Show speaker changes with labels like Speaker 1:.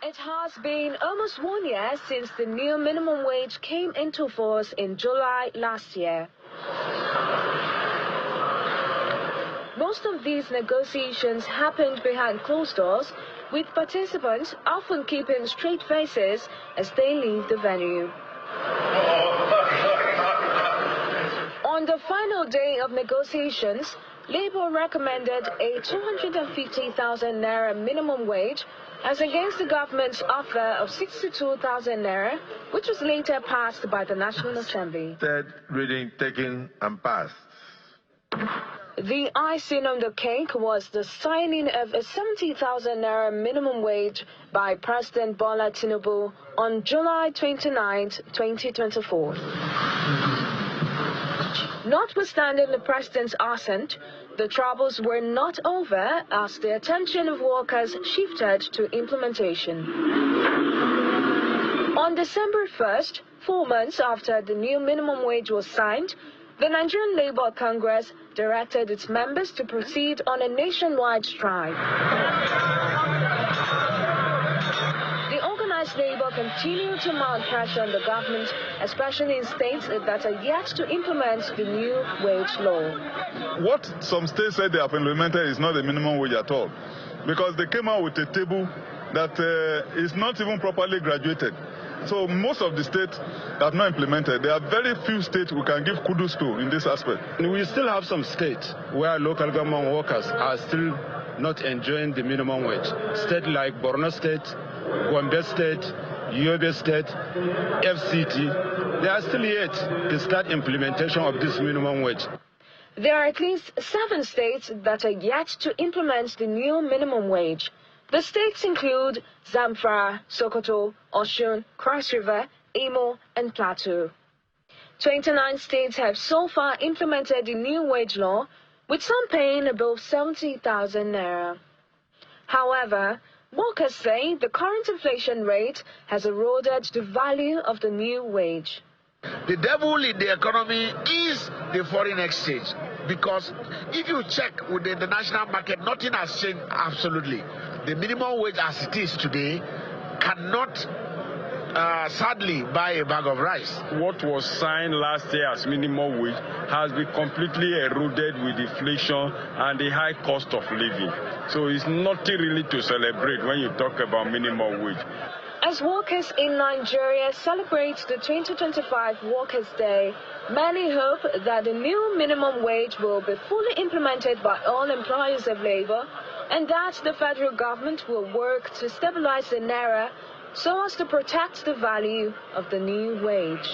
Speaker 1: It has been almost 1 year since the new minimum wage came into force in July last year. Most of these negotiations happened behind closed doors, with participants often keeping straight faces as they leave the venue. On the final day of negotiations, Labour recommended a 250,000 naira minimum wage as against the government's offer of 62,000 naira, which was later passed by the National Assembly.
Speaker 2: Third reading taken and passed.
Speaker 1: The icing on the cake was the signing of a 70,000 naira minimum wage by President Bola Tinubu on July 29, 2024. Notwithstanding the president's assent, the troubles were not over as the attention of workers shifted to implementation. On December 1st, 4 months after the new minimum wage was signed, the Nigerian Labour Congress directed its members to proceed on a nationwide strike. The organized labour continued to mount pressure on the government, especially in states that are yet to implement the new wage law.
Speaker 3: What some states said they have implemented is not a minimum wage at all, because they came out with a table that is not even properly graduated. So most of the states have not implemented. There are very few states we can give kudos to in this aspect.
Speaker 4: And we still have some states where local government workers are still not enjoying the minimum wage. States like Borno State, Gombe State, Yobe State, FCT, they are still yet to start implementation of this minimum wage.
Speaker 1: There are at least 7 states that are yet to implement the new minimum wage. The states include Zamfara, Sokoto, Osun, Cross River, Imo, and Plateau. 29 states have so far implemented the new wage law, with some paying above 70,000 naira. However, workers say the current inflation rate has eroded the value of the new wage.
Speaker 5: The devil in the economy is the foreign exchange, because if you check with the international market, nothing has changed absolutely. The minimum wage as it is today cannot sadly buy a bag of rice.
Speaker 4: What was signed last year as minimum wage has been completely eroded with inflation and the high cost of living. So it's nothing really to celebrate when you talk about minimum wage.
Speaker 1: As workers in Nigeria celebrate the 2025 Workers' Day, many hope that the new minimum wage will be fully implemented by all employers of labor, and that the federal government will work to stabilize the naira so as to protect the value of the new wage.